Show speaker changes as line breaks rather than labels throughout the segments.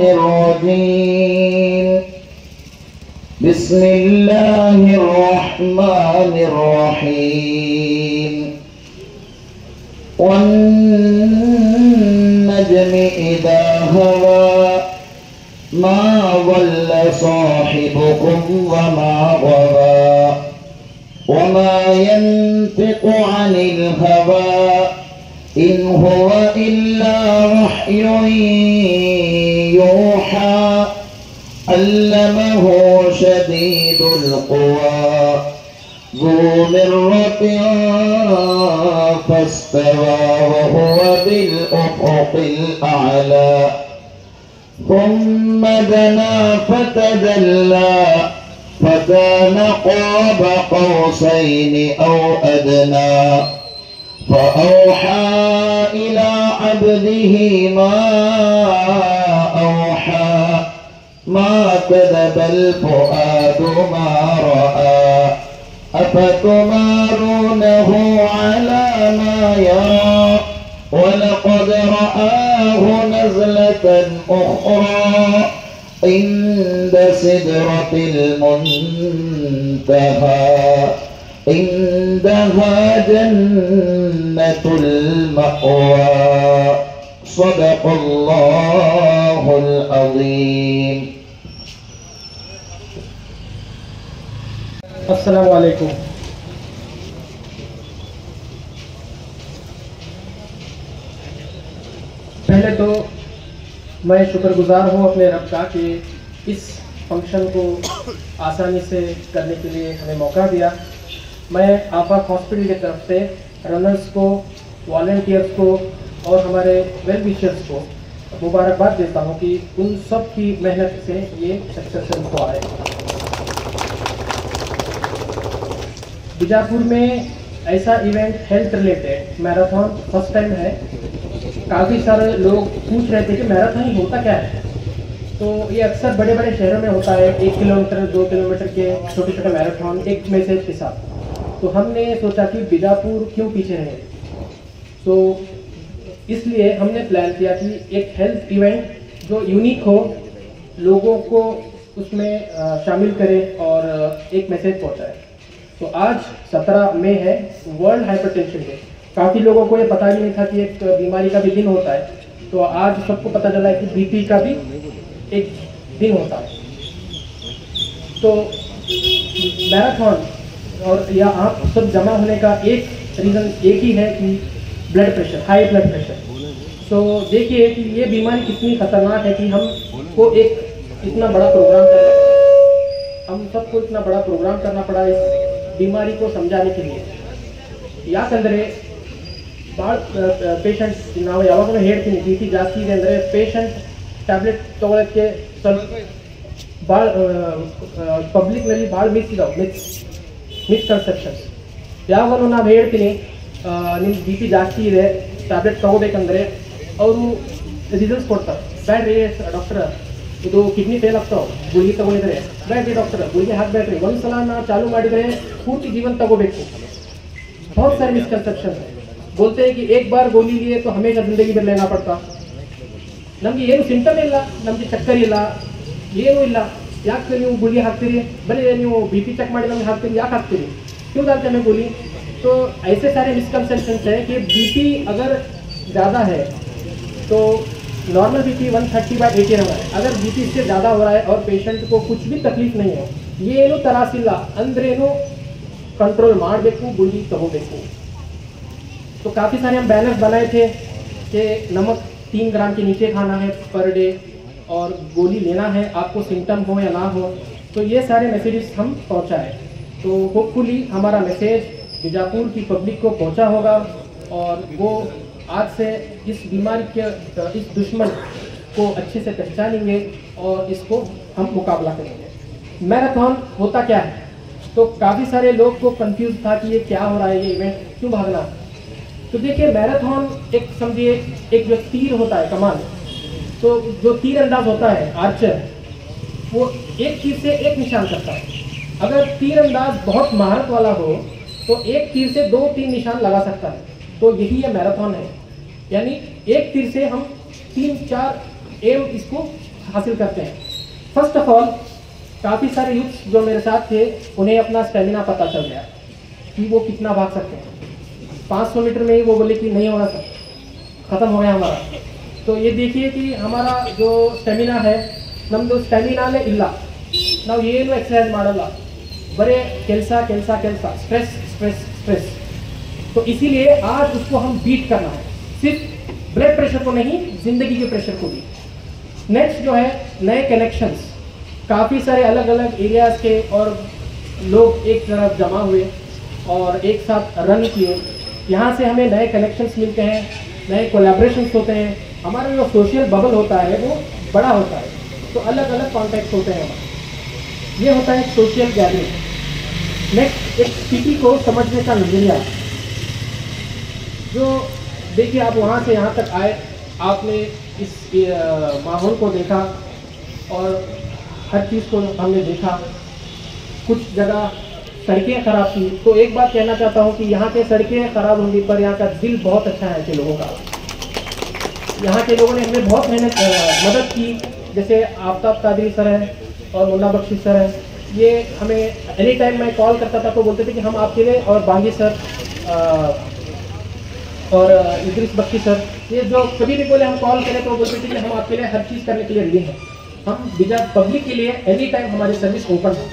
الرجيم بسم الله الرحمن الرحيم والنجم إذا هوى ما ضل صاحبكم وما غوى وما ينطق عن الهوى إن هو إلا وحي يوحى علمه شديد القوى ذو مرة فاستوى وهو بالأفق الأعلى ثم دنا فتدلى فكان قاب قوسين أو أدنى فأوحى إلى عبده ما أوحى ما كذب الفؤاد ما رأى أفتمارونه على ما يرى ولقد رآه نزلة أخرى عند سدرة المنتهى عندها جنة المأوى صدق الله العظيم.
अस्सलामु अलैकुम। पहले तो मैं शुक्रगुजार हूँ अपने रब का कि इस फंक्शन को आसानी से करने के लिए हमें मौका दिया। मैं आफाक हॉस्पिटल की तरफ से रनर्स को, वॉलंटियर्स को और हमारे वेल विशर्स को मुबारकबाद देता हूँ कि उन सब की मेहनत से ये सक्सेसफुल हो आए। बीजापुर में ऐसा event health related marathon first time है। काफ़ी सारे लोग पूछ रहे थे कि मैराथन होता क्या है। तो ये अक्सर बड़े बड़े शहरों में होता है, 1 किलोमीटर 2 किलोमीटर के छोटे छोटे मैराथन एक मैसेज के साथ। तो हमने सोचा कि बीजापुर क्यों पीछे रहे, तो इसलिए हमने प्लान किया कि एक हेल्थ इवेंट जो यूनिक हो, लोगों को उसमें शामिल करे और एक मैसेज पहुंचाए। तो आज 17 मई है, वर्ल्ड हाइपरटेंशन डे। काफ़ी लोगों को ये पता ही नहीं था कि एक बीमारी का भी दिन होता है। तो आज सबको पता चला है कि बीपी का भी एक दिन होता है। तो मैराथन और या आप सब जमा होने का एक रीज़न एक ही है कि blood pressure, high blood pressure. तो देखिए कि ये बीमारी कितनी खतरनाक है कि हमको एक इतना बड़ा प्रोग्राम करना, हम सबको इतना बड़ा प्रोग्राम करना पड़ा इस बीमारी को समझाने के लिए। ಯಾಕಂದರೆ ಭಾಳ ಪೇಷಂಟ್ಸ್ ನಾವು ಯಾವಾಗಲೂ ಹೇಳ್ತೀನಿ ಬಿ ಪಿ ಜಾಸ್ತಿ ಇದೆ ಅಂದರೆ ಪೇಷಂಟ್ ಟ್ಯಾಬ್ಲೆಟ್ ತೊಗೊಳಕ್ಕೆ ಸ್ವಲ್ಪ ಭಾಳ ಪಬ್ಲಿಕ್ನಲ್ಲಿ ಭಾಳ ಮಿಸ್ಕನ್ಸೆಪ್ಷನ್ಸ್. ಯಾವಾಗಲೂ ನಾವು ಹೇಳ್ತೀನಿ ನಿಮ್ಮ ಬಿ ಪಿ ಜಾಸ್ತಿ ಇದೆ, ಟ್ಯಾಬ್ಲೆಟ್ ತೊಗೋಬೇಕಂದ್ರೆ ಅವರು ರಿಸಲ್ಟ್ಸ್ ಕೊಡ್ತಾರೆ. ಬ್ಯಾಡ್ರಿ ಡಾಕ್ಟರ್ ಇದು ಕಿಡ್ನಿ ಫೇಲ್ ಆಗ್ತಾವೆ, ಗುಳಿಗೆ ತೊಗೊಂಡಿದ್ರೆ ಬ್ಯಾಡ್ರಿ ಡಾಕ್ಟರ್ ಗುಳಿಗೆ ಹಾಕಬೇಡ್ರಿ, ಒಂದು ಸಲ ನಾವು ಚಾಲೂ ಮಾಡಿದರೆ ಪೂರ್ತಿ ಜೀವನ ತಗೋಬೇಕು. बहुत सारे मिसकंसेप्शन है। बोलते हैं कि एक बार गोली लिए तो हमेशा जिंदगी भर लेना पड़ता। नಮಗೆ ಏನು ಸಿಂಪ್ಟಮ್ ಇಲ್ಲ, ನಮಗೆ ಚಕ್ಕರ್ ಇಲ್ಲ, ಏನೂ ಇಲ್ಲ, ಯಾಕೆ ನೀವು ಗುಳಿ ಹಾಕ್ತೀರಿ? ಬರೀ ನೀವು ಬಿ ಪಿ ಚೆಕ್ ಮಾಡಿ ನಮಗೆ ಹಾಕ್ತೀರಿ, ಯಾಕೆ हाकतीरी? क्यों डालते हैं गोली? तो ऐसे सारे मिसकंसेप्शन है कि बीपी अगर ज़्यादा है तो नॉर्मल बीपी 130/80 रहना है। अगर बीपी इससे ज़्यादा हो रहा है और पेशेंट को कुछ भी तकलीफ नहीं है, ये ಏನು ತರಾಸಿಲ್ಲ ಅಂದ್ರೇನು कंट्रोल ಮಾಡಬೇಕು, गुली तगोಬೇಕು। तो काफ़ी सारे हम बैनर्स बनाए थे कि नमक 3 ग्राम के नीचे खाना है पर डे और गोली लेना है, आपको सिम्टम हो या ना हो। तो ये सारे मैसेजेस हम पहुँचाए। तो होपफुली हमारा मैसेज बीजापुर की पब्लिक को पहुँचा होगा और वो आज से इस बीमारी के इस दुश्मन को अच्छे से पहचानेंगे और इसको हम मुकाबला करेंगे। मैराथन होता क्या है? तो काफ़ी सारे लोग को कंफ्यूज था कि ये क्या हो रहा है, ये इवेंट क्यों भागना। तो देखिए मैराथन एक समझिए एक जो तीर होता है, कमान, तो जो तीर अंदाज होता है आर्चर, वो एक तीर से एक निशान करता है। अगर तीर अंदाज बहुत महारत वाला हो तो एक तीर से 2-3 निशान लगा सकता है। तो यही ये मैराथन है, यानी एक तीर से हम 3-4 एम इसको हासिल करते हैं। फर्स्ट ऑफ ऑल काफ़ी सारे यूथ्स जो मेरे साथ थे उन्हें अपना स्टेमिना पता चल गया कि वो कितना भाग सकते हैं। 500 मीटर में ही वो बोले कि नहीं होगा सर, ख़त्म हो गया हमारा। तो ये देखिए कि हमारा जो स्टेमिना है, नम्दो स्टेमिनाले इल्ला ನಾವು ಏನು एक्सरसाइज ಮಾಡಲ್ಲ, बड़े ಕೆಲಸ स्ट्रेस स्ट्रेस स्ट्रेस। तो इसीलिए आज उसको हम बीट करना है, सिर्फ ब्लड प्रेशर को नहीं, जिंदगी के प्रेशर को भी। नेक्स्ट जो है नए कनेक्शंस, काफ़ी सारे अलग अलग एरियाज़ के और लोग एक तरफ जमा हुए और एक साथ रन किए। यहाँ से हमें नए कनेक्शंस मिलते हैं, नए कोलैबोरेशंस होते हैं, हमारा जो सोशल बबल होता है वो बड़ा होता है, तो अलग अलग कॉन्टैक्ट होते हैं हमारे। ये होता है सोशल गैदरिंग। नेक्स्ट एक स्थिति को समझने का नजरिया, जो देखिए आप वहाँ से यहाँ तक आए, आपने इस माहौल को देखा और हर चीज़ को हमने देखा। कुछ जगह सड़कें ख़राब थी, तो एक बात कहना चाहता हूँ कि यहाँ के सड़कें ख़राब होने पर यहाँ का दिल बहुत अच्छा है ऐसे लोगों का। यहाँ के लोगों ने हमें बहुत मदद की, जैसे आफ्ताब कादरी सर हैं और मुन्ना बख्शी सर हैं। ये हमें एनी टाइम मैं कॉल करता था तो बोलते थे कि हम आपके लिए, और बांगी सर और इद्रिस बख्शी सर, ये जो कभी भी बोले हम कॉल करें तो बोलते थे कि हम आपके लिए हर चीज़ करने के लिए रेडी हैं। हम बीजा पब्लिक के लिए एनी टाइम हमारी सर्विस ओपन है।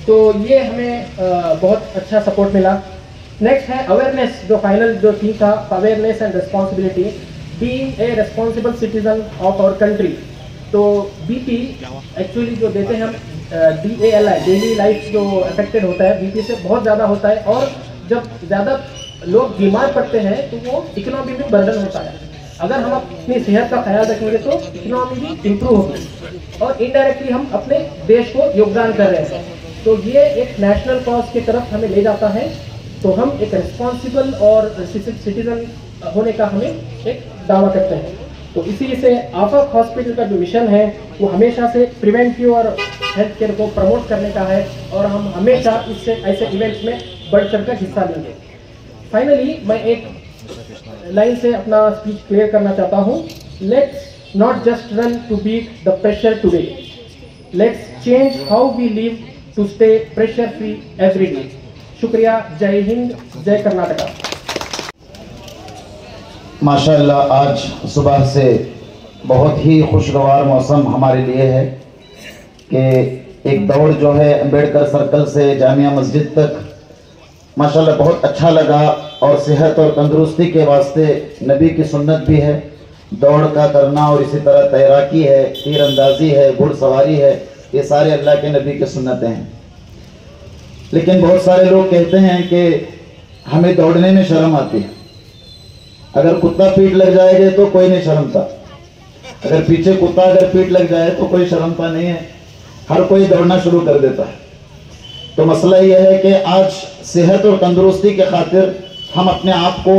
तो ये हमें बहुत अच्छा सपोर्ट मिला। नेक्स्ट है अवेयरनेस, जो फाइनल जो थीम था, awareness and responsibility, being a responsible citizen of our country. तो बीपी एक्चुअली जो देते हैं हम DALI, डेली लाइफ जो अफेक्टेड होता है बीपी से बहुत ज़्यादा होता है, और जब ज़्यादा लोग बीमार पड़ते हैं तो वो इकोनॉमी में बर्डन होता है। अगर हम अपनी सेहत का ख्याल रखेंगे तो इकोनॉमी भी इम्प्रूव होगी और इनडायरेक्टली हम अपने देश को योगदान कर रहे हैं। तो ये एक नेशनल कॉज की तरफ हमें ले जाता है। तो हम एक रिस्पॉन्सिबल और सिटीजन होने का हमें एक दावा करते हैं। तो इसी से आफाक हॉस्पिटल का जो मिशन है वो हमेशा से प्रिवेंटिव और हेल्थ केयर को प्रमोट करने का है, और हम हमेशा इससे ऐसे इवेंट्स में बढ़ चढ़ कर हिस्सा लेंगे। फाइनली मैं एक लाइन से अपना स्पीच क्लियर करना चाहता हूँ। Let's not just run to beat the pressure today, let's change how we live to stay pressure free every day. शुक्रिया, जय हिंद, जय कर्नाटका।
माशाअल्लाह, आज सुबह से बहुत ही खुशगवार मौसम हमारे लिए है कि एक दौड़ जो है अंबेडकर सर्कल से जामिया मस्जिद तक, माशाअल्लाह बहुत अच्छा लगा। और सेहत और तंदुरुस्ती के वास्ते नबी की सुन्नत भी है दौड़ का करना, और इसी तरह तैराकी है, तीरंदाजी है, घुड़सवारी है, ये सारे अल्लाह के नबी की सुन्नतें हैं। लेकिन बहुत सारे लोग कहते हैं कि हमें दौड़ने में शर्म आती है। अगर कुत्ता पीठ लग जाएगा तो कोई नहीं शर्मता, अगर पीछे कुत्ता अगर पीठ लग जाए तो कोई शर्मता नहीं है, हर कोई दौड़ना शुरू कर देता है। तो मसला यह है कि आज सेहत और तंदुरुस्ती के खातिर हम अपने आप को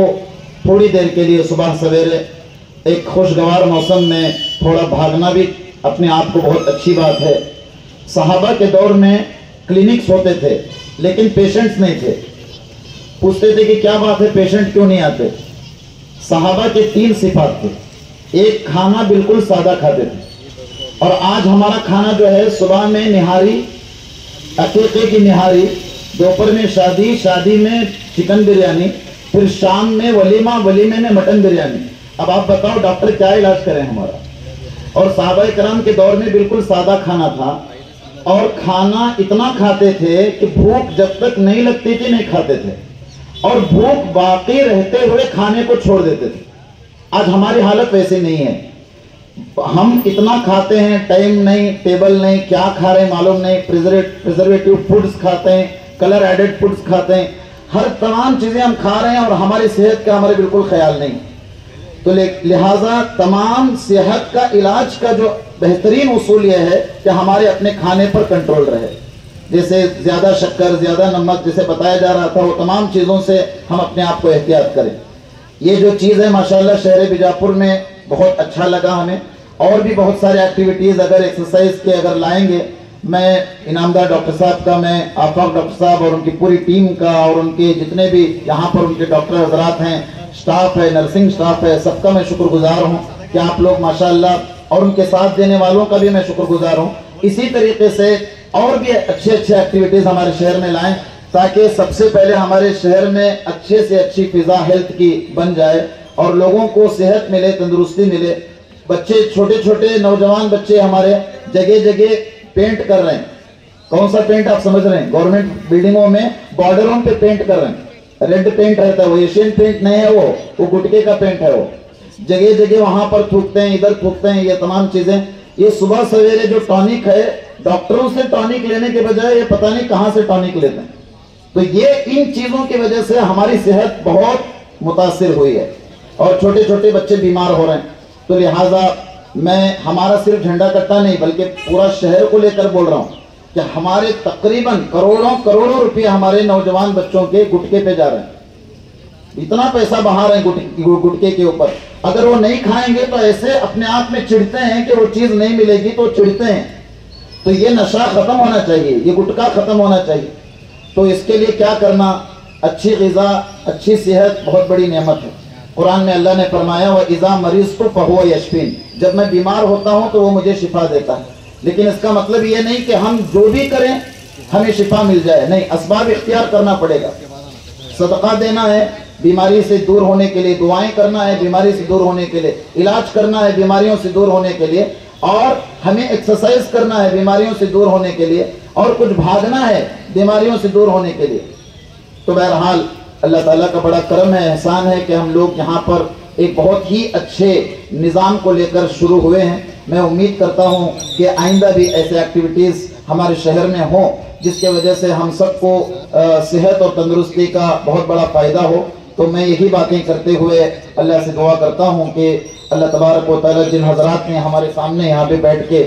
थोड़ी देर के लिए सुबह सवेरे एक खुशगवार मौसम में थोड़ा भागना भी अपने आप को बहुत अच्छी बात है। सहाबा के दौर में क्लिनिक्स होते थे लेकिन पेशेंट्स नहीं थे। पूछते थे कि क्या बात है, पेशेंट क्यों नहीं आते? सहाबा के 3 सिफात थे। एक, खाना बिल्कुल सादा खाते थे, और आज हमारा खाना जो है, सुबह में निहारी, अकीके की निहारी, दोपहर में शादी, शादी में चिकन बिरयानी, फिर शाम में वलीमा, वलीमे में मटन बिरयानी। अब आप बताओ डॉक्टर क्या इलाज करें हमारा? और सहाबा कराम के दौर में बिल्कुल सादा खाना था, और खाना इतना खाते थे कि भूख जब तक नहीं लगती थी नहीं खाते थे, और भूख बाकी रहते हुए खाने को छोड़ देते थे। आज हमारी हालत वैसे नहीं है। हम इतना खाते हैं, टाइम नहीं, टेबल नहीं, क्या खा रहे हैं मालूम नहीं, प्रिजर्वेटिव फूड्स खाते हैं, कलर एडेड फूड्स खाते हैं, हर तमाम चीज़ें हम खा रहे हैं और हमारी सेहत का हमारे बिल्कुल ख्याल नहीं। तो लिहाजा तमाम सेहत का इलाज का जो बेहतरीन उसूल यह है कि हमारे अपने खाने पर कंट्रोल रहे। जैसे ज़्यादा शक्कर, ज़्यादा नमक, जैसे बताया जा रहा था, वो तमाम चीज़ों से हम अपने आप को एहतियात करें। ये जो चीज़ है माशाल्लाह शहर बीजापुर में बहुत अच्छा लगा हमें। और भी बहुत सारे एक्टिविटीज़ अगर एक्सरसाइज के अगर लाएंगे, मैं इनामदार डॉक्टर साहब का, मैं आफाक डॉक्टर साहब और उनकी पूरी टीम का, और उनके जितने भी यहाँ पर उनके डॉक्टर हजरात हैं, स्टाफ है, नर्सिंग स्टाफ है, सबका मैं शुक्रगुजार हूँ कि आप लोग माशाल्लाह और उनके साथ देने वालों का भी मैं शुक्रगुजार हूँ। इसी तरीके से और भी अच्छे अच्छे एक्टिविटीज हमारे शहर में लाएं, ताकि सबसे पहले हमारे शहर में अच्छे से अच्छी फिजा हेल्थ की बन जाए और लोगों को सेहत मिले, तंदुरुस्ती मिले। बच्चे, छोटे छोटे नौजवान बच्चे हमारे जगह जगह पेंट कर रहे हैं। कौन सा पेंट आप समझ रहे हैं? गवर्नमेंट बिल्डिंगों में बॉर्डरों पे पेंट कर रहे हैं। रेड पेंट रहता है, वो एशियन पेंट नहीं है, वो गुटके का पेंट है। वो जगह जगह वहां पर थूकते हैं, इधर थूकते हैं, ये तमाम चीजें। ये सुबह सवेरे जो टॉनिक है, डॉक्टरों से टॉनिक लेने के बजाय ये पता नहीं कहां से टॉनिक लेते हैं। तो ये इन चीजों की वजह से हमारी सेहत बहुत मुतासिर हुई है और छोटे छोटे बच्चे बीमार हो रहे हैं। तो लिहाजा मैं हमारा सिर्फ झंडा कट्टा नहीं बल्कि पूरा शहर को लेकर बोल रहा हूं कि हमारे तकरीबन करोड़ों करोड़ों रुपए हमारे नौजवान बच्चों के गुटके पे जा रहे हैं। इतना पैसा बहा रहे हैं गुटके के ऊपर। अगर वो नहीं खाएंगे तो ऐसे अपने आप में चिढ़ते हैं कि वो चीज नहीं मिलेगी तो चिढ़ते हैं। तो ये नशा खत्म होना चाहिए, ये गुटखा खत्म होना चाहिए। तो इसके लिए क्या करना? अच्छी ग़िज़ा, अच्छी सेहत बहुत बड़ी नेमत है। कुरान में अल्लाह ने फरमाया, व इज़ा मरीज़ तो फहुव यशफीन, जब मैं बीमार होता हूँ तो वो मुझे शिफा देता है। लेकिन इसका मतलब ये नहीं कि हम जो भी करें हमें शिफा मिल जाए, नहीं, असबाब इख्तियार करना पड़ेगा। सदका देना है बीमारी से दूर होने के लिए, दुआएं करना है बीमारी से दूर होने के लिए, इलाज करना है बीमारियों से दूर होने के लिए, और हमें एक्सरसाइज करना है बीमारियों से दूर होने के लिए, और कुछ भागना है बीमारियों से दूर होने के लिए। तो बहरहाल अल्लाह ताला का बड़ा करम है, एहसान है कि हम लोग यहाँ पर एक बहुत ही अच्छे निज़ाम को लेकर शुरू हुए हैं। मैं उम्मीद करता हूँ कि आइंदा भी ऐसे एक्टिविटीज़ हमारे शहर में हों जिसके वजह से हम सबको सेहत और तंदुरुस्ती का बहुत बड़ा फ़ायदा हो। तो मैं यही बातें करते हुए अल्लाह से दुआ करता हूँ कि अल्लाह तबारक व तआला जिन हज़रात ने हमारे सामने यहाँ पे बैठ के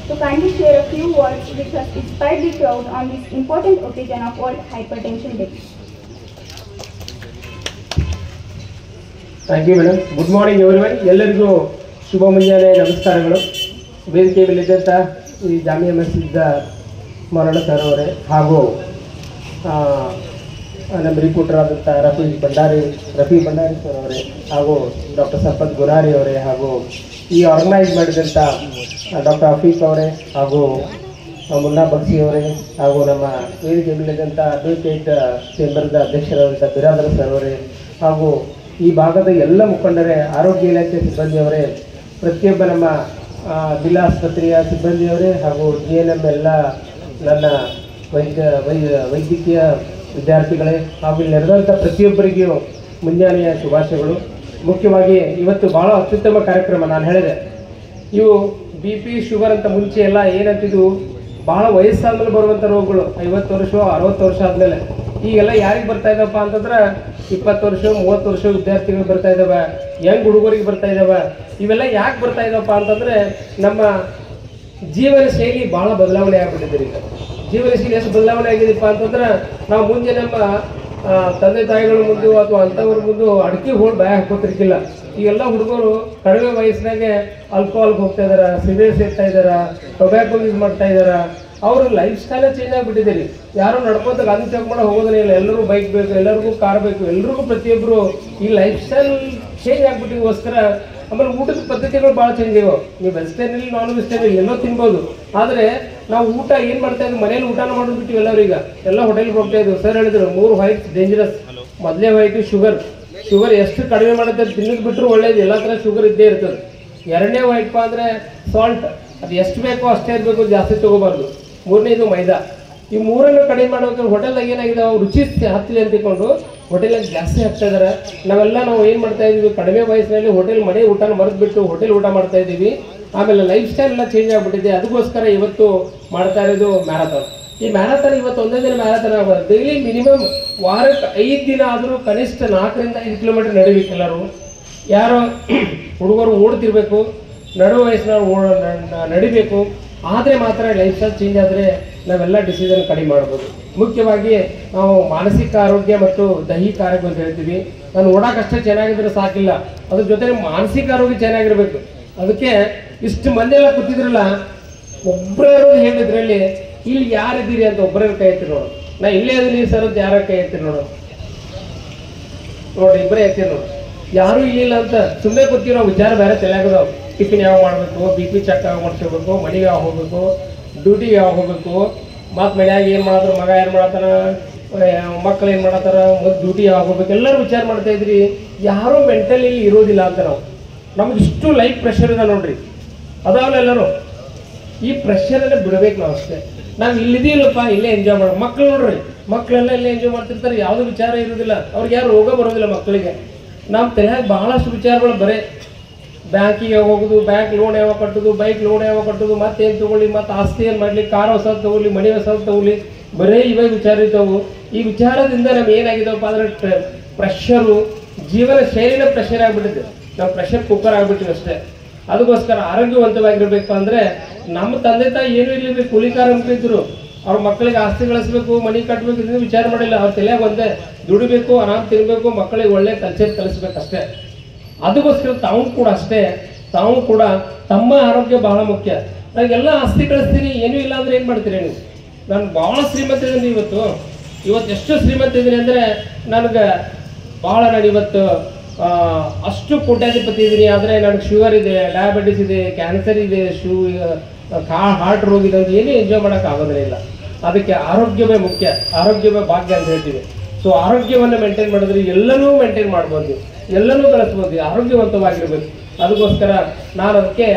to kindly share a few words which has inspired the crowd on this important occasion of World Hypertension Day.
Thank you madam. Good morning everyone. ಎಲ್ಲರಿಗೂ ಶುಭ ಮುಂಜಾನೆ ನಮಸ್ಕಾರಗಳು. ವೇದಿಕೆ ಮೇಲಿದ್ದಂಥ ಈ ಜಾಮಿಯಾ ಮಸ್ಜಿದ್ ಮೌಲಾನಾ ಸರ್ ಅವರೇ ಹಾಗೂ ನಮ್ಮ ರಿಪೋರ್ಟರಾದಂಥ ರಫಿ ಭಂಡಾರಿ ಸರ್ ಅವರೇ ಹಾಗೂ ಡಾಕ್ಟರ್ ಸಂಪತ್ ಗುರಾರಿ ಅವರೇ ಹಾಗೂ ಈ ಆರ್ಗನೈಸ್ ಮಾಡಿದಂಥ ಡಾಕ್ಟರ್ ಹಫೀಫ್ ಅವರೇ ಹಾಗೂ ಮುನ್ನಾ ಬಕ್ಸಿ ಅವರೇ ಹಾಗೂ ನಮ್ಮ ವೇದಿಕೆ ಮೇಲಿದ್ದಂಥ ಅಡ್ವೊಕೇಟ್ ಚೇಂಬರ್ದ ಅಧ್ಯಕ್ಷರಾದಂಥ ಬಿರಾದರ್ ಸರ್ ಅವರೇ ಹಾಗೂ ಈ ಭಾಗದ ಎಲ್ಲ ಮುಖಂಡರೇ, ಆರೋಗ್ಯ ಇಲಾಖೆ ಸಿಬ್ಬಂದಿಯವರೇ, ಪ್ರತಿಯೊಬ್ಬ ನಮ್ಮ ಜಿಲ್ಲಾ ಆಸ್ಪತ್ರೆಯ ಸಿಬ್ಬಂದಿಯವರೇ ಹಾಗೂ GNM ಎಲ್ಲ ನನ್ನ ವೈದ್ಯಕೀಯ ವಿದ್ಯಾರ್ಥಿಗಳೇ ಹಾಗೂ ಇಲ್ಲಿ ನಡೆದಂಥ ಪ್ರತಿಯೊಬ್ಬರಿಗೂ ಮುಂಜಾನೆಯ ಶುಭಾಶಯಗಳು. ಮುಖ್ಯವಾಗಿ ಇವತ್ತು ಭಾಳ ಅತ್ಯುತ್ತಮ ಕಾರ್ಯಕ್ರಮ. ನಾನು ಹೇಳಿದೆ, ಇವು BP ಶುಗರ್ ಅಂತ ಮುಂಚೆ ಎಲ್ಲ ಏನಂತಿದ್ವು, ಭಾಳ ವಯಸ್ಸಾದ್ಮೇಲೆ ಬರುವಂಥ ರೋಗಗಳು, 50 ವರ್ಷ 60 ವರ್ಷ ಆದಮೇಲೆ. ಈಗೆಲ್ಲ ಯಾರಿಗೆ ಬರ್ತಾ ಇದ್ದಪ್ಪ ಅಂತಂದ್ರೆ 20 ವರ್ಷ 30 ವರ್ಷ ವಿದ್ಯಾರ್ಥಿಗಳು ಬರ್ತಾ ಇದ್ದಾವೆ, ಯಂಗ್ ಹುಡುಗರಿಗೆ ಬರ್ತಾ ಇದ್ದಾವೆ. ಇವೆಲ್ಲ ಯಾಕೆ ಬರ್ತಾ ಇದ್ದಪ್ಪ ಅಂತಂದರೆ ನಮ್ಮ ಜೀವನ ಶೈಲಿ ಭಾಳ ಬದಲಾವಣೆ ಆಗ್ಬಿಟ್ಟಿದೆ. ಈಗ ಜೀವನ ಶೈಲಿ ಎಷ್ಟು ಬದಲಾವಣೆ ಆಗಿದೆಪ್ಪ ಅಂತಂದ್ರೆ ನಾವು ಮುಂದೆ ನಮ್ಮ ತಂದೆ ತಾಯಿಗಳ ಮುಂದೆ ಅಥವಾ ಅಂಥವ್ರ ಮುಂದೆ ಅಡಿಕೆ ಹೋಗಿ ಬಾಯ ಹಾಕೋತಿರ್ಕಿಲ್ಲ. ಈಗೆಲ್ಲ ಹುಡುಗರು ಕಡಿಮೆ ವಯಸ್ಸಿನಾಗೆ ಆಲ್ಕೋಹಾಲ್ಗೆ ಹೋಗ್ತಾ ಇದಾರೆ, ಸಿಗರೇಟ್ ಸೇರ್ತಾ ಇದಾರೆ, ಟೊಬ್ಯಾಕೋ ಯೂಸ್ ಮಾಡ್ತಾ ಇದಾರೆ. ಅವ್ರ ಲೈಫ್ ಸ್ಟೈಲೇ ಚೇಂಜ್ ಆಗಿಬಿಟ್ಟಿದ್ದೀರಿ. ಯಾರು ನಡ್ಕೋತ ಗಾಂಧಿ ಚೌಕ್ ಮಾಡೋ ಹೋಗೋದೇ ಇಲ್ಲ. ಎಲ್ಲರಿಗೂ ಬೈಕ್ ಬೇಕು, ಎಲ್ಲರಿಗೂ ಕಾರ್ ಬೇಕು, ಎಲ್ರಿಗೂ ಪ್ರತಿಯೊಬ್ಬರು ಈ ಲೈಫ್ ಸ್ಟೈಲ್ ಚೇಂಜ್ ಆಗಿಬಿಟ್ಟಿಗೋಸ್ಕರ. ಆಮೇಲೆ ಊಟದ ಪದ್ಧತಿಗಳು ಭಾಳ ಚೇಂಜ್ ಆಗಿವೆ. ನೀವು ವೆಜಿಟೇರಿಯನ್ ನಾನ್ ವೆಜಿಟೇರಿಯನ್ ಎಲ್ಲೋ ತಿನ್ಬೋದು, ಆದರೆ ನಾವು ಊಟ ಏನು ಮಾಡ್ತಾ ಇದ್ವಿ, ಮನೇಲಿ ಊಟನ ಮಾಡೋದು ಬಿಟ್ಟಿವಿ ಎಲ್ಲರೀಗ. ಎಲ್ಲ ಹೋಟೆಲ್ಗೆ ಹೋಗ್ತಾ ಇದ್ವಿ. ಸರ್ ಹೇಳಿದ್ರು 3 ವೈಟ್ ಡೇಂಜರಸ್. ಮೊದಲೇ ವೈಟು ಶುಗರ್ ಎಷ್ಟು ಕಡಿಮೆ ಮಾಡುತ್ತೆ, ತಿನ್ನೋದು ಬಿಟ್ಟರು ಒಳ್ಳೇದು, ಎಲ್ಲ ಥರ ಶುಗರ್ ಇದ್ದೇ ಇರ್ತದೆ. 2ನೇ ವೈಟ್ಪ ಅಂದರೆ ಸಾಲ್ಟ್, ಅದು ಎಷ್ಟು ಬೇಕೋ ಅಷ್ಟೇ ಇರಬೇಕು, ಜಾಸ್ತಿ ತೊಗೋಬಾರ್ದು. 3ನೇದು ಮೈದಾ. ಈ 3ನ್ನು ಕಡಿಮೆ ಮಾಡೋಕೆ ಹೋಟೆಲ್ದಾಗ ಏನಾಗಿದೆ, ಅವ್ರು ರುಚಿ ಹತ್ತಲಿ ಅಂತ ತಿಳ್ಕೊಂಡು ಹೋಟೆಲಾಗ ಜಾಸ್ತಿ ಹಾಕ್ತಾ ಇದ್ದಾರೆ. ನಾವು ಏನು ಮಾಡ್ತಾ ಇದ್ದೀವಿ, ಕಡಿಮೆ ವಯಸ್ಸಿನಲ್ಲಿ ಮನೆ ಊಟನ ಮರೆತುಬಿಟ್ಟು ಹೋಟೆಲ್ ಊಟ ಮಾಡ್ತಾ ಇದ್ದೀವಿ. ಆಮೇಲೆ ಲೈಫ್ ಸ್ಟೈಲ್ ಎಲ್ಲ ಚೇಂಜ್ ಆಗಿಬಿಟ್ಟಿದೆ. ಅದಕ್ಕೋಸ್ಕರ ಇವತ್ತು ಮಾಡ್ತಾ ಇರೋದು ಮ್ಯಾರಥಾನ್. ಈ ಮ್ಯಾರಥಾನ್ ಇವತ್ತು ಒಂದೇ ದಿನ ಮ್ಯಾರಥಾನ್ ಆಗೋದು. ಡೈಲಿ ಮಿನಿಮಮ್ ವಾರಕ್ಕೆ 5 ದಿನ ಆದರೂ ಕನಿಷ್ಠ 4 ರಿಂದ 5 ಕಿಲೋಮೀಟರ್ ನಡಿಬೇಕು. ಎಲ್ಲರೂ ಯಾರೋ ಹುಡುಗರು ಓಡ್ತಿರ್ಬೇಕು, ನಡುವ ವಯಸ್ಸಿನವ್ರು ನಡಿಬೇಕು. ಆದರೆ ಮಾತ್ರ ಲೈಫ್ ಸ್ಟೈಲ್ ಚೇಂಜ್ ಆದರೆ ನಾವೆಲ್ಲ ಡಿಸೀಸನ್ನು ಕಡಿಮೆ ಮಾಡ್ಬೋದು. ಮುಖ್ಯವಾಗಿ ನಾವು ಮಾನಸಿಕ ಆರೋಗ್ಯ ಮತ್ತು ದೈಹಿಕ ಆರೋಗ್ಯ ಅಂತ ಹೇಳ್ತೀವಿ. ನಾನು ಓಡಾಕಷ್ಟೇ ಚೆನ್ನಾಗಿದ್ರೆ ಸಾಕಿಲ್ಲ, ಅದ್ರ ಜೊತೆ ಮಾನಸಿಕ ಆರೋಗ್ಯ ಚೆನ್ನಾಗಿರ್ಬೇಕು. ಅದಕ್ಕೆ ಇಷ್ಟು ಮಂದಿ ಎಲ್ಲ ಕೂತಿದ್ರಲ್ಲ, ಒಬ್ಬರು ಹೇಳಿದ್ರಲ್ಲಿ ಇಲ್ಲಿ ಯಾರಿದ್ದೀರಿ ಅಂತ ಒಬ್ಬರ ಕೈ ಎತ್ತಿರಿ ನೋಡು. ನಾ ಇಲ್ಲೇ ಅದೀನಿ ಸರ್ ಅಂತ ಯಾರ ಕೈ ಎತ್ತಿರಿ ನೋಡು. ನೋಡಿ, ಇಬ್ಬರೇ ಎತ್ತಿರಿ ನೋಡು. ಯಾರೂ ಇಲ್ಲ ಅಂತ ಸುಮ್ಮನೆ ಕೂತಿರೋ ವಿಚಾರ ಬೇರೆ ತಲೆಯಾಗದಾವ. ಟಿಫಿನ್ ಯಾವಾಗ ಮಾಡಬೇಕು, BP ಚೆಕ್ ಯಾವಾಗ ಮಾಡಿಸ್ಕೋಬೇಕು, ಮನೆಗೆ ಯಾವಾಗ ಹೋಗ್ಬೇಕು, ಡ್ಯೂಟಿಗೆ ಯಾವಾಗ ಹೋಗ್ಬೇಕು, ಮತ್ತು ಮನ್ಯಾಗ ಏನು ಮಾಡಿದ್ರು, ಮಗ ಏನು ಮಾಡತ್ತಾನ, ಮಕ್ಕಳು ಏನು ಮಾಡತ್ತಾರ, ಮತ್ತು ಡ್ಯೂಟಿ ಯಾವಾಗ ಹೋಗ್ಬೇಕು, ಎಲ್ಲರೂ ವಿಚಾರ ಮಾಡ್ತಾ ಇದ್ರಿ. ಯಾರೂ ಮೆಂಟಲಿ ಇರೋದಿಲ್ಲ ಅಂತ ನಮ್ಗೆ ಇಷ್ಟು ಲೈಫ್ ಪ್ರೆಷರ್ ಇದೆ ನೋಡ್ರಿ, ಅದಾವಲ್ಲ ಎಲ್ಲರೂ. ಈ ಪ್ರೆಷರಲ್ಲೇ ಬಿಡ್ಬೇಕು ನಾವು ಅಷ್ಟೇ. ನಾವು ಇಲ್ಲಿದ್ದೀವಲ್ಲಪ್ಪ, ಇಲ್ಲೇ ಎಂಜಾಯ್ ಮಾಡ್ಬೇಕು. ಮಕ್ಳು ನೋಡ್ರಿ, ಮಕ್ಕಳೆಲ್ಲ ಇಲ್ಲೇ ಎಂಜಾಯ್ ಮಾಡ್ತಿರ್ತಾರೆ, ಯಾವುದೂ ವಿಚಾರ ಇರೋದಿಲ್ಲ ಅವ್ರಿಗೆ, ಯಾರು ರೋಗ ಬರೋದಿಲ್ಲ ಮಕ್ಕಳಿಗೆ. ನಮ್ಮ ತಲೆಯಾಗ ಬಹಳಷ್ಟು ವಿಚಾರಗಳು ಬರೇ ಬ್ಯಾಂಕಿಗೆ ಹೋಗೋದು, ಬ್ಯಾಂಕ್ ಲೋನ್ ಯಾವಾಗ ಕಟ್ಟೋದು, ಬೈಕ್ ಲೋನ್ ಯಾವಾಗ ಕಟ್ಟೋದು, ಮತ್ತೇನು ತೊಗೊಳ್ಳಿ, ಮತ್ತು ಆಸ್ತಿ ಏನು ಮಾಡಲಿ, ಕಾರ್ ಹೊಸದು ತೊಗೊಳ್ಳಿ, ಮನೆ ಹೊಸದು ತೊಗೊಳ್ಳಿ, ಬರೀ ಇವೇ ವಿಚಾರ ಇರ್ತಾವು. ಈ ವಿಚಾರದಿಂದ ನಮ್ಗೆ ಏನಾಗಿದ್ದಾವಪ್ಪ ಅಂದ್ರೆ ಪ್ರೆಷರು, ಜೀವನ ಶೈಲಿನ ಪ್ರೆಷರ್ ಆಗಿಬಿಟ್ಟಿದೆ. ನಾವು ಪ್ರೆಷರ್ ಕುಕ್ಕರ್ ಆಗಿಬಿಟ್ಟಿವಿ ಅಷ್ಟೇ. ಅದಕ್ಕೋಸ್ಕರ ಆರೋಗ್ಯವಂತವಾಗಿರ್ಬೇಕು ಅಂದರೆ ನಮ್ಮ ತಂದೆ ತಾಯಿ ಏನೂ ಇಲ್ಲಿ ಕೂಲಿ ಕಾರ್ಮಿಕರಿದ್ರು, ಅವ್ರ ಮಕ್ಕಳಿಗೆ ಆಸ್ತಿ ಗಳಿಸ್ಬೇಕು, ಮನೆ ಕಟ್ಟಬೇಕು, ಇದನ್ನು ವಿಚಾರ ಮಾಡಿಲ್ಲ. ಅವ್ರ ತಲೆಯಾಗ ಒಂದೇ ದುಡಿಬೇಕು, ಆರಾಮ್ ತಿನ್ಬೇಕು, ಮಕ್ಕಳಿಗೆ ಒಳ್ಳೆ ಕಲ್ಚರ್ ಕಲಿಸ್ಬೇಕಷ್ಟೇ. ಅದಕ್ಕೋಸ್ಕರ ತಾವು ಕೂಡ ಅಷ್ಟೇ, ತಾವು ಕೂಡ ತಮ್ಮ ಆರೋಗ್ಯ ಬಹಳ ಮುಖ್ಯ. ನನಗೆಲ್ಲ ಆಸ್ತಿ ಕಳಿಸ್ತೀನಿ, ಏನೂ ಇಲ್ಲ ಅಂದರೆ ಏನು ಮಾಡ್ತೀರಿ ನೀವು? ನಾನು ಭಾಳ ಶ್ರೀಮಂತ ಇದ್ದೀನಿ ಇವತ್ತು ಎಷ್ಟು ಶ್ರೀಮಂತ ಇದ್ದೀನಿ ಅಂದರೆ ನನಗೆ ಭಾಳ, ನಾನು ಇವತ್ತು ಅಷ್ಟು ಕೋಟ್ಯಾಧಿಪತಿ ಇದ್ದೀನಿ. ಆದರೆ ನನಗೆ ಶುಗರ್ ಇದೆ, ಡಯಾಬಿಟಿಸ್ ಇದೆ, ಕ್ಯಾನ್ಸರ್ ಇದೆ, ಹಾರ್ಟ್ ರೋಗ ಇದೆ ಅಂತ ಏನೂ ಎಂಜಾಯ್ ಮಾಡೋಕ್ಕಾಗೋದೇ ಇಲ್ಲ. ಅದಕ್ಕೆ ಆರೋಗ್ಯವೇ ಮುಖ್ಯ, ಆರೋಗ್ಯವೇ ಭಾಗ್ಯ ಅಂತ ಹೇಳ್ತೀವಿ. ಸೊ ಆರೋಗ್ಯವನ್ನು ಮೇಂಟೈನ್ ಮಾಡಿದ್ರೆ ಎಲ್ಲನೂ ಮೇಂಟೈನ್ ಮಾಡ್ಬೋದು, ಎಲ್ಲನೂ ಗಳಿಸ್ಬೋದು, ಆರೋಗ್ಯವಂತವಾಗಿರ್ಬೇಕು. ಅದಕ್ಕೋಸ್ಕರ ನಾನು ಅದಕ್ಕೆ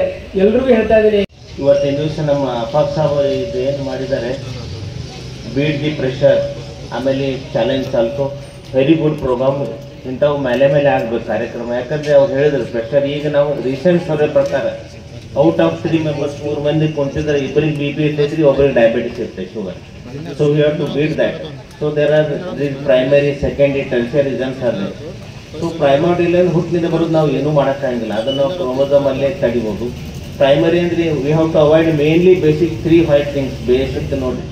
ಎಲ್ರಿಗೂ ಹೇಳ್ತಾ ಇದ್ದೀನಿ.
ಇವತ್ತಿನ ದಿವಸ ನಮ್ಮ ಅಫಾಕ್ ಸಾಹೇಬ್ ಇದು ಏನು ಮಾಡಿದ್ದಾರೆ, ಬೀಟ್ ದಿ ಪ್ರೆಷರ್, ಆಮೇಲೆ ಚಾಲೆಂಜ್ ಸಾಲ್ತು, ವೆರಿ ಗುಡ್ ಪ್ರೋಗ್ರಾಮ್. ಇಂಥವು ಮೇಲೆ ಆಗಬೇಕು ಕಾರ್ಯಕ್ರಮ. ಯಾಕಂದರೆ ಅವ್ರು ಹೇಳಿದ್ರು ಪ್ರೆಷರ್, ಈಗ ನಾವು ರೀಸೆಂಟ್ ಸರ್ವೆ ಪ್ರಕಾರ ಔಟ್ ಆಫ್ 3 ಮೆಂಬರ್ಸ್ 3 ಮಂದಿ ಕುಂತಿದ್ರೆ ಇಬ್ಬರಿಗೆ BP ಇರ್ತೈತ್ರಿ, ಒಬ್ಬರಿಗೆ ಡಯಾಬಿಟಿಸ್ ಇರ್ತೈತೆ, sugar. So we have to beat that. So there are this primary, secondary, tertiary reasons are there. So primary ಹುಟ್ಟಿನಿಂದ ಬರೋದು ನಾವು ಏನೂ ಮಾಡೋಕ್ಕಾಗಿಲ್ಲ, ಅದನ್ನು ನಾವು ಕ್ರೋಮೋಸೋಮಲ್ಲೇ ತಡಿಬೋದು. ಪ್ರೈಮರಿ ಅಂದರೆ we have to avoid mainly basic 3 white things. Basic ನೋಡಿ,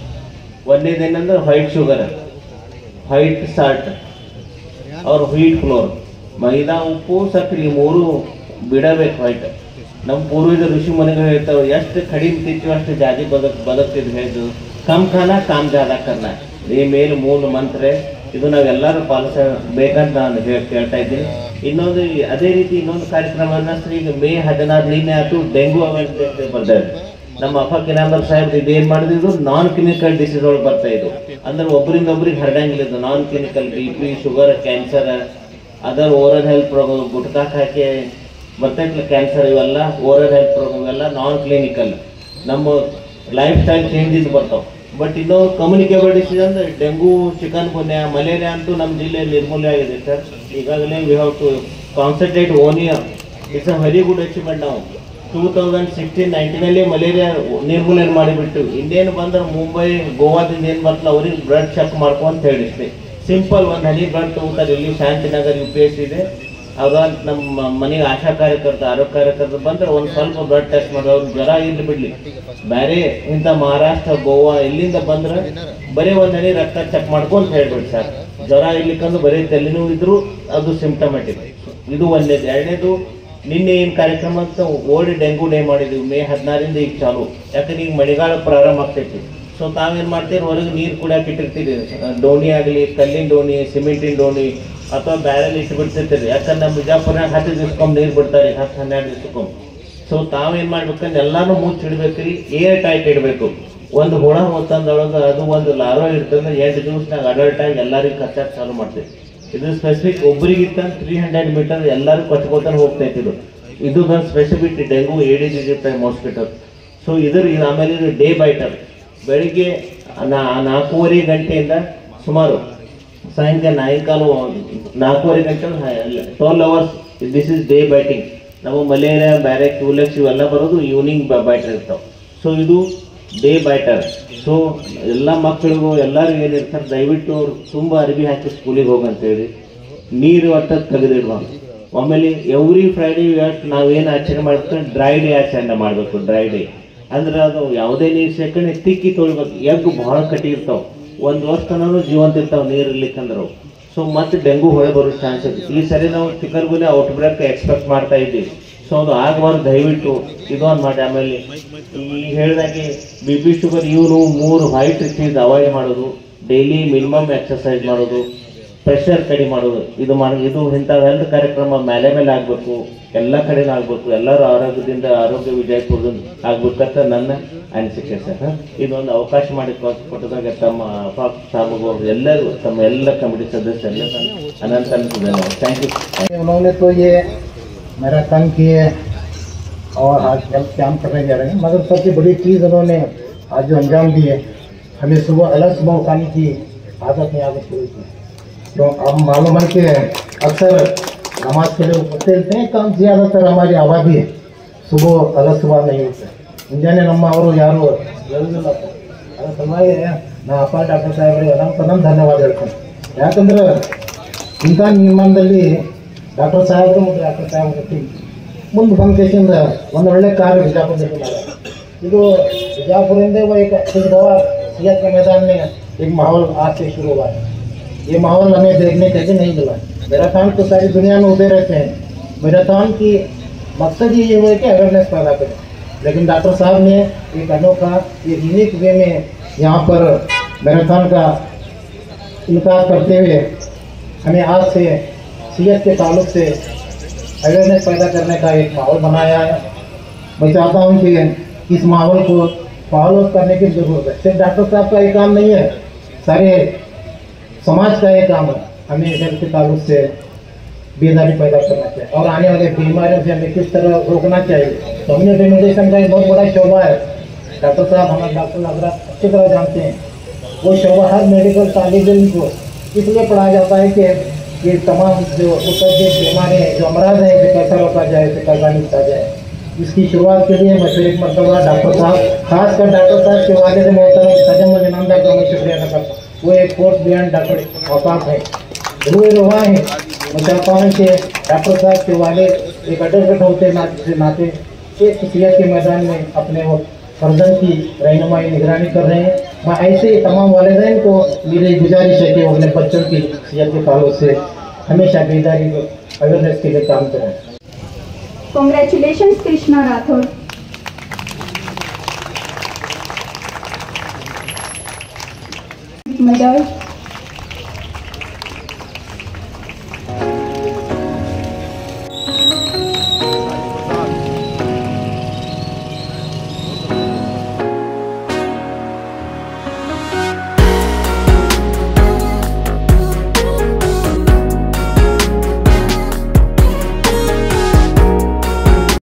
ಒಂದೇದೇನಂದ್ರೆ ವೈಟ್ ಶುಗರ್, ವೈಟ್ ಸಾಲ್ಟ್ ಅವ್ರ ವೀಟ್ ಫ್ಲೋರ್, ಮೈದಾ, ಉಪ್ಪು, ಸಕ್ಕರೆ, 3 ಬಿಡಬೇಕು ವೈಟ್. ನಮ್ಮ ಪೂರ್ವಜ ಋಷಿ ಮುನಿಗಳು ಹೇಳ್ತಾವೆ, ಎಷ್ಟು ಕಡಿಮೆ ತಿಂತೀವಿ ಅಷ್ಟು ಜಾತಿ ಬದುಕ್ತಿದ್ದು ಹೇಳಿದ್ರು. ಕಮ್ ಖಾನ ಕಾಮ್ ಜಾದ ಕರ್ನ, ಈ ಮೇಲೆ ಮೂಲ ಮಂತ್ರ. ಇದು ನಾವೆಲ್ಲರೂ ಪಾಲಿಸಬೇಕಂತ ನಾನು ಕೇಳ್ತಾ ಇದ್ದೀನಿ. ಇನ್ನೊಂದು ಅದೇ ರೀತಿ ಇನ್ನೊಂದು ಕಾರ್ಯಕ್ರಮ ಅನ್ನಿಸ್ರಿ, ಈಗ May 16 ಆಯ್ತು, ಡೆಂಗು ಅವೇರ್ನೆಸ್ ಬರ್ತಾರೆ. ನಮ್ಮ ಅಫಾಕ್ ಇನಾಮದಾರ್ ಸಾಹೇಬ್ ಇದೇನು ಮಾಡಿದ್ರು, ನಾನ್ ಕ್ಲಿನಿಕಲ್ ಡಿಸೀಸ್ ಒಳಗೆ ಬರ್ತಾ ಇದ್ದು, ಅಂದ್ರೆ ಒಬ್ಬರಿಂದ ಒಬ್ರಿಗೆ ಹರಡಂಗಿಲ್ಲ. ಇದು non clinical, BP, sugar, cancer, other oral health programme, ಗುಟ್ಕಾಕ್ ಹಾಕಿ ಬರ್ತೈತಿಲ್ಲ ಕ್ಯಾನ್ಸರ್, ಇವೆಲ್ಲ ಓರಲ್ ಹೆಲ್ತ್ ಪ್ರೋಗ್ರಾಮ್ ಎಲ್ಲ ನಾನ್ ಕ್ಲಿನಿಕಲ್. ನಮ್ಮ ಲೈಫ್ ಸ್ಟೈಲ್ ಚೇಂಜಸ್ ಬರ್ತಾವೆ. ಬಟ್ ಇನ್ನೂ ಕಮ್ಯುನಿಕೇಬಲ್ ಡಿಸೀಸ್ ಅಂದರೆ ಡೆಂಗು, ಚಿಕನ್ ಗುನ್ಯಾ, ಮಲೇರಿಯಾ ಅಂತೂ ನಮ್ಮ ಜಿಲ್ಲೆಯಲ್ಲಿ ನಿರ್ಮೂಲ ಆಗಿದೆ ಸರ್. ಈಗಾಗಲೇ we have to concentrate on year. It's a very good achievement. ನಾವು 2016-19 ಮಲೇರಿಯಾ ನಿರ್ಮೂಲನೆ ಮಾಡಿಬಿಟ್ಟು ಇನ್ನೇನು ಬಂದ್ರೆ ಮುಂಬೈ, ಗೋವಾದಿಂದ ಏನು ಬರ್ತಲ್ಲ ಅವ್ರಿಗೆ ಬ್ಲಡ್ ಚೆಕ್ ಮಾಡ್ಕೊಂತ ಹೇಳಿಸ್ತೆ. ಸಿಂಪಲ್ ಒಂದು ಹನಿ ಬ್ಲಡ್ ತಗೋತಾರೆ. ಇಲ್ಲಿ ಶಾಂತಿನಗರ್ UPS ಇದೆ, ಅವಾಗ ನಮ್ಮ ಮನೆಗೆ ಆಶಾ ಕಾರ್ಯಕರ್ತ, ಆರೋಗ್ಯ ಕಾರ್ಯಕರ್ತ ಬಂದ್ರೆ ಒಂದು ಸ್ವಲ್ಪ ಬ್ಲಡ್ ಟೆಸ್ಟ್ ಮಾಡೋದು. ಅವ್ರು ಜ್ವರ ಇರ್ಲಿ ಬಿಡ್ಲಿ, ಬೇರೆ ಇಂಥ ಮಹಾರಾಷ್ಟ್ರ, ಗೋವಾ ಇಲ್ಲಿಂದ ಬಂದ್ರೆ ಬರೀ ಒಂದು ಹನಿ ರಕ್ತ ಚೆಕ್ ಮಾಡ್ಕೊಂತ ಹೇಳ್ಬಿಡಿ ಸರ್. ಜ್ವರ ಇರ್ಲಿಕ್ಕಂದ್ರೆ ಬರೀ ತಲೆನೂ ಇದ್ರು ಅದು ಸಿಂಪ್ಟಮೆಟಿಕ್. ಇದು ಒಂದೇದು. ಎರಡನೇದು, ನಿನ್ನೆ ಏನು ಕಾರ್ಯಕ್ರಮ ಅಂತ ಓಲ್ಡ್ ಡೆಂಗು ಡೇ ಮಾಡಿದ್ವಿ, May 16 ಈಗ ಚಾಲು. ಯಾಕಂದ್ರೆ ಈಗ ಮಳೆಗಾಲ ಪ್ರಾರಂಭ ಆಗ್ತೈತಿ. ಸೊ ತಾವೇನು ಮಾಡ್ತೀರಿ, ಹೊರಗೆ ನೀರು ಕುಡಿಯೋಕೆ ಇಟ್ಟಿರ್ತೀರಿ, ಡೋಣಿ ಆಗಲಿ, ಕಲ್ಲಿನ ಡೋಣಿ, ಸಿಮೆಂಟಿನ ಡೋಣಿ ಅಥವಾ ಬ್ಯಾರೆಲ್ ಇಟ್ಬಿಡ್ತಿರ್ತೀರಿ. ಯಾಕಂದ್ರೆ ನಮ್ಮ ಬಿಜಾಪುರ್ನಾಗ 10 ದಿವ್ಸಕ್ಕೊಮ್ಮೆ ನೀರು ಬಿಡ್ತಾರೆ, 10-12 ದಿವ್ಸಕ್ಕೊಮ್ಮೆ. ಸೊ ತಾವೇನು ಮಾಡ್ಬೇಕಂದ್ರೆ ಎಲ್ಲಾನು ಮುಚ್ಚಿಡ್ಬೇಕ್ರಿ, ಏರ್ ಟೈಟ್ ಇಡಬೇಕು. ಒಂದು ಹುಳ ಹೊತ್ತಂದೊಳಗೆ ಅದು ಒಂದು ಲಾರ್ವಾ ಇರ್ತಂದ್ರೆ 8 ದಿವಸನಾಗ ಅಡಲ್ಟ್ ಆಗಿ ಎಲ್ಲರಿಗೂ ಕಚ್ಚಾಕ್ ಚಾಲು ಮಾಡ್ತೀವಿ. ಇದು ಸ್ಪೆಸಿಫಿಕ್ ಒಬ್ಬರಿಗಿಂತ 300 ಮೀಟರ್ ಎಲ್ಲರೂ ಕೊಚ್ಕೋತಾನೆ ಹೋಗ್ತೈತಿ. ಇದು ಒಂದು ಸ್ಪೆಸಿಫಿಕ್ ಡೆಂಗು, ಏಡಿಸ್ ಈಜಿಪ್ಟೈನ್ ಮಾಸ್ಕಿಟೋ. ಸೊ ಆಮೇಲೆ ಇದು ಡೇ ಬೈಟರ್. ಬೆಳಿಗ್ಗೆ 4:30 ಗಂಟೆಯಿಂದ ಸುಮಾರು ಸಾಯಂಕಾಲ 4:30 ಗಂಟೆ 12 hours. This is day biting. ನಾವು ಮಲೇರಿಯಾ, ಬೇರೆ ಕ್ಯೂಲೆಕ್ಸ್ ಇವೆಲ್ಲ ಬರೋದು ಈವ್ನಿಂಗ್ ಬೈಟರ್ ಇರ್ತಾವೆ. ಸೊ ಇದು ಡೇ ಬೈಟರ್. ಸೊ ಎಲ್ಲ ಮಕ್ಕಳಿಗೂ ಎಲ್ಲರಿಗೂ ಏನಿರ್ತಾರೆ, ದಯವಿಟ್ಟು ಅವ್ರು ತುಂಬ ಅರಿವಿ ಹಾಕಿ ಸ್ಕೂಲಿಗೆ ಹೋಗಂತೇಳಿ, ನೀರು ಒಟ್ಟು ತೆಗೆದಿಡುವ. ಆಮೇಲೆ ಎವ್ರಿ ಫ್ರೈಡೇ ನಾವೇನು ಆಚರಣೆ ಮಾಡ್ತೀವಿ, ಡ್ರೈ ಡೇ ಆಚರಣೆ ಮಾಡಬೇಕು. ಡ್ರೈ ಡೇ ಅಂದ್ರೆ ಅದು ಯಾವುದೇ ನೀರು ಸೇರ್ಕೊಂಡು ತಿಕ್ಕಿ ತೊಳಿಬೇಕು. ಎಗ್ಗು ಭಾಳ ಕಟ್ಟಿ ಇರ್ತಾವೆ, 1 ವರ್ಷ ತನಕ ಜೀವಂತ ಇರ್ತಾವೆ ನೀರು ಇರ್ಲಿಕ್ಕಂದ್ರೆ. ಸೊ ಮತ್ತೆ ಡೆಂಗು ಹೊಳೆ ಬರೋ ಚಾನ್ಸ್ ಇದೆ. ಈ ಸರಿ ನಾವು ಚಿಕನ್ಗುನ್ಯಾ ಔಟ್ಬ್ರೇಕ್ ಎಕ್ಸ್ಪೆಕ್ಟ್ ಮಾಡ್ತಾ ಇದ್ದೀವಿ. ಸೊ ಅದು ಆಗಬಾರ್ದು, ದಯವಿಟ್ಟು ಇದೊಂದು ಮಾಡಿ. ಆಮೇಲೆ ಈ ಹೇಳಿದಾಗೆ BP, ಶುಗರ್, ಇವರು 3 ವೈಟ್ ಚೀಸ್ ಅವಾಯ್ಡ್ ಮಾಡೋದು, ಡೈಲಿ ಮಿನಿಮಮ್ ಎಕ್ಸರ್ಸೈಸ್ ಮಾಡೋದು, ಪ್ರೆಷರ್ ಕಡಿಮೆ ಮಾಡೋದು ಇದು ಇಂಥ ಹೆಲ್ತ್ ಕಾರ್ಯಕ್ರಮ ಮೇಲೆ ಆಗಬೇಕು, ಎಲ್ಲ ಕಡೆನೂ ಆಗಬೇಕು, ಎಲ್ಲರೂ ಆರೋಗ್ಯದಿಂದ ಆರೋಗ್ಯ ವಿಜಯಪುರದಿಂದ ಆಗ್ಬೇಕಂತ ನನ್ನ ಅನಿಸಿಕೆ ಸರ್. ಇದೊಂದು ಅವಕಾಶ ಮಾಡಿ ಕೊಟ್ಟದಾಗ ತಮ್ಮ ಫಾಕ್ ಸಾಬು ಎಲ್ಲರೂ ತಮ್ಮ ಎಲ್ಲ ಕಮಿಟಿ ಸದಸ್ಯರೆಲ್ಲ ಅನಂತ ಧನ್ಯವಾದ. Thank you.
उन्होंने तो ये मैराथन किए और आज हेल्थ कैंप करने जा रहे हैं, मगर सबसे बड़ी चीज़ उन्होंने आज जो अंजाम दी है, हमें सुबह अलग सुबह उठाने की आदत नहीं आदत शुरू की। तो अब मालूम है कि अक्सर नमाज के लिए उठते हैं, काम ज़्यादातर हमारी आबादी है सुबह अलग सुबह नहीं उठते. ಮುಂಜಾನೆ ನಮ್ಮ ಅವರು ಯಾರು ಹೇಳುವುದಿಲ್ಲ, ಅದರ ಸಲುವಾಗಿ ನಾ ಅಪ್ಪ ಡಾಕ್ಟರ್ ಸಾಹೇಬ್ರಿಗೆ ಅನಂತ ಧನ್ಯವಾದ ಹೇಳ್ತೀನಿ. ಯಾಕಂದ್ರೆ ಇಂಥ ನಿರ್ಮಾಣದಲ್ಲಿ ಡಾಕ್ಟರ್ ಸಾಹೇಬರು ಮತ್ತು ಡಾಕ್ಟರ್ ಸಾಹೇಬ್ರ ಮುಂದೆ ಬಂದ ಕೇಸಿಂದ ಒಂದು ಒಳ್ಳೆ ಕಾರ್ಯ ಬಿಜಾಪುರದಲ್ಲಿ ಮಾಡಿದ್ದಾರೆ. ಇದು बिजापुर एक खुशगवार सियात के मैदान में एक माहौल आज से शुरू हुआ है. ये माहौल हमें देखने कहीं नहीं मिला. मैराथन तो सारी दुनिया में उभे रहते हैं. मैराथन की मकसद ही ये हुआ कि अवेयरनेस पैदा करें, लेकिन डॉक्टर साहब ने एक अनोखा एक यूनिक वे में यहाँ पर मैराथन का इनकार करते हुए हमें आज से सेहत के ताल्लुक से अवेयरनेस पैदा करने का एक माहौल बनाया है. मैं चाहता हूँ कि इस माहौल को फॉलो करने की जरूरत है. सिर्फ डॉक्टर साहब का ये काम नहीं है, सारे समाज का ये काम है. हमें हेल्थ के ताल्लुक से बेदारी पैदा करना चाहिए और आने वाले बीमारियों से हमें किस तरह रोकना चाहिए. कम्युनिटी मेडिसिन का एक बहुत बड़ा शोबा है. डॉक्टर साहब हमारे डॉक्टर नगरा अच्छी तरह जानते हैं. वो शोबा हर मेडिकल तालिब इल्म को इसलिए पढ़ाया जाता है कि ये तमाम जो उपस्थित बीमारियाँ जो अमराज हैं इसे कैसा रोका जाए, इसे कैसा निपटा जाए. इसकी शुरुआत के लिए मैं फिर एक मरतबा डॉक्टर साहब, खासकर डॉक्टर साहब के वाले से मोहतरम सजम इनामदार का मैं शुक्रिया अदा करता हूँ. वो एक कोर्स बियॉन्ड डॉक्टर औकाफ है, रूए रुहा है. मैं चाहता हूँ कि डॉक्टर साहब के वाले एक एडवोकेट होते नाते एक सेहत के मैदान में अपने वो फर्जन की रहनुमाई निगरानी कर रहे हैं. मैं ऐसे ही तमाम वालिदैन को मेरी गुजारिश है कि वो अपने बच्चों की सेहत के ताल्लुक से हमेशा बेदारी अवेयरनेस के लिए काम करें.
Congratulations, Krishna Rathod. Medal